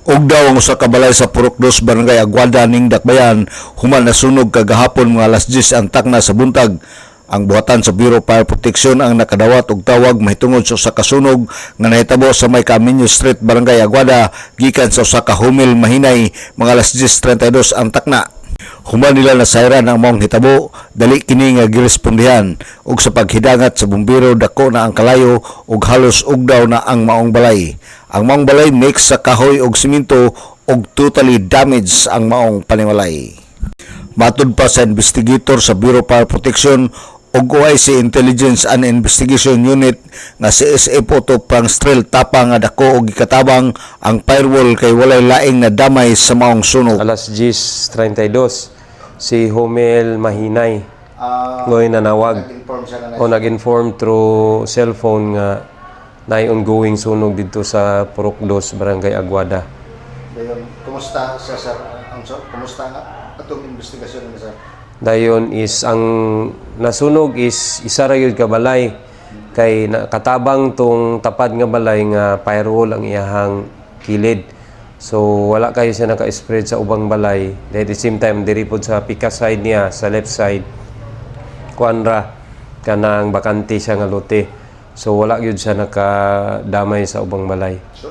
Og daw ang usa ka balay sa Purok 2 Barangay Aguada ning Dakbayan human nasunog kagahapon mga alas 10 ang takna sa buntag. Ang buhatan sa Bureau Fire Protection ang nakadawat og tawag mahitungod sa usa ka sunog nga nahitabo sa may Camino Street Barangay Aguada gikan sa usa ka humil mahinay mga alas 10:32 ang takna. Human nila nasayran ang maong hitabo, dali kini nga girespondihan ug sa paghidangat sa bumbero dako na ang kalayo ug halos ugdaw na ang maong balay. Ang maong balay mix sa kahoy ug simento ug totally damaged ang maong panimalay. Matud pa sa investigator sa Bureau Fire Protection ug OIC Intelligence and Investigation Unit nga si SF Otto Prangstrel tapa nga dako og gikatabang ang firewall kay walay laing na damay sa maong sunog. Alas 10:32 si Homel Mahinay ngoy nanawag o nag-inform through cellphone nga na ongoing sunog dito sa Purok 2 Barangay Aguada. Dayon, kumusta sa sir? Kumusta nga atong investigasyon ni sir? Dayon is ang nasunog is isa ra gyud ka balay kay katabang tong tapad nga balay nga firewall ang iyahang kilid. So wala kayo siya naka-spread sa ubang balay. At the same time diri pod sa pika side niya sa left side kuanra kanang bakante siya nga lote. So wala gyud siya nakadamay sa ubang balay. So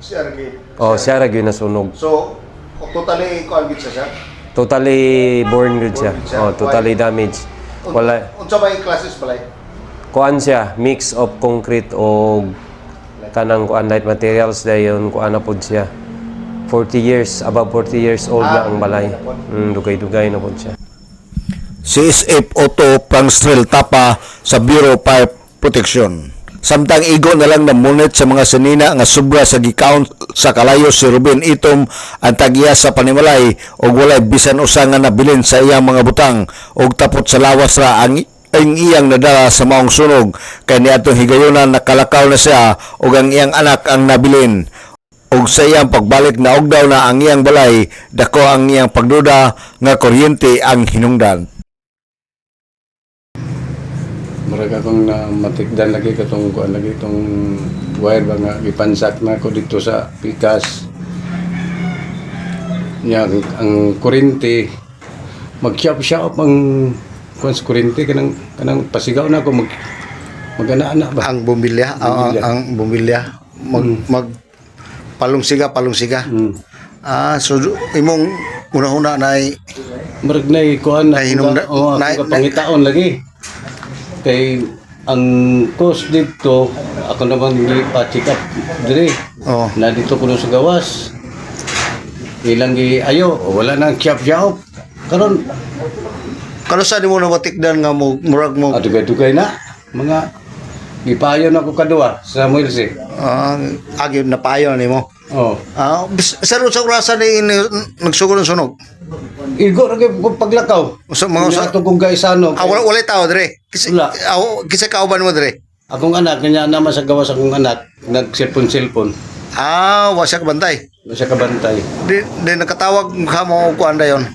siya ra gyud. Oh, siya ra gyud nasunog. So totally kuan gyud siya? Totally born good siya. Oh, totally damaged. Wala. Unsa ba yung classes balay? Kuan siya, mix of concrete o kanang kuan light materials dayon kuan na pod siya. 40 years, above 40 years old na ang balay. Dugay-dugay na pod siya. CSF Otto Prangstrel tapa sa Bureau Fire Protection. Samtang igo na lang namunit sa mga sanina nga sobra sa gikaon sa kalayo si Ruben Itom ang tagiya sa panimalay og walay bisan usa nga nabilin sa iyang mga butang og tapot sa lawas ra ang iyang nadala sa maong sunog kay niadtong higayonan nakalakaw na siya og ang iyang anak ang nabilin. Og sa iyang pagbalik na og daw na ang iyang balay dako ang iyang pagduda nga kuryente ang hinungdan. Murag akong matikdan lagi katong kuan lagi itong wire ba nga gipansak na ko dito sa pikas niya ang kuryente mag-shop ang kuan sa kuryente kanang pasigaw na ako magana-ana ba Ang bumbilya, ang bumbilya mag palungsiga. So imong una-una na murag nay kuan na hinungdan pangitaon lagi kay ang cost dito ako naman gipa-check up dire na dito kuno sa gawas ilang gi ayo wala nang kiyap-kiyap karon sa nimo nabatikdan nga murag mo dugay-dugay na mga gipayon ako kadua sa Muirsi agi napayo nimo. Saro sa orasan ni nagsugod ng sunog. Igo ra gyud paglakaw. Usa mga atong kung gaisano. Wala tao dire. Kisa kauban mo dire. Akong anak kanya naman sa gawas akong anak nag-cellphone. Wa siya kabantay. Wa siya kabantay. Di nakatawag ka mo kuan dayon.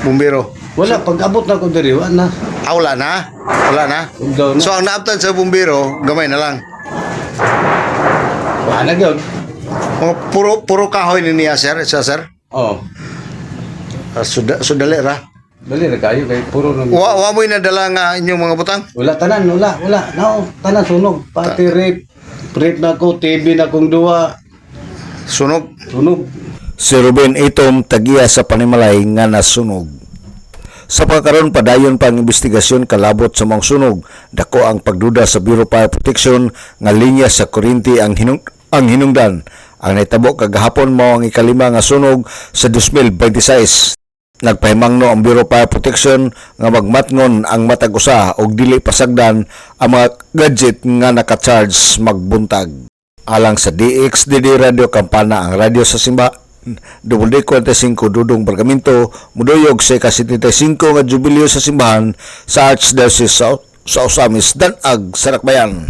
Bumbero. Wala pag-abot na ko diri wa na. Wala na. So ang naabtan sa bumbero gamay na lang. Wa na gyud. Puro kahoy ni niya sir, sir. Sudali ra. Dali ra kayo kay puro nang Wa mo nadala nga inyong mga butang? Wala tanan, wala. Nao, tanan sunog. Pati rip na ko, TV na kong duwa. Sunog. Si Ruben Itom tagiya sa panimalay nga nasunog. Sa pagkaroon padayon pa ang investigasyon kalabot sa mga sunog, dako ang pagduda sa Bureau Fire Protection nga linya sa kuryente ang hinungdan. Ang naitabo kagahapon mao ang ikalima nga sunog sa 2026. Nagpahimangno ang Bureau Fire Protection nga magmatngon ang matag usa og dili pasagdan ang mga gadget nga naka-charge magbuntag. Alang sa DXDD Radio Kampana ang radyo sa Simba, WD45 Dudong Bargamento, muduyog sa ika-75 nga jubileo sa simbahan sa Archdiocese sa Osamis, Danag, Sarakbayan.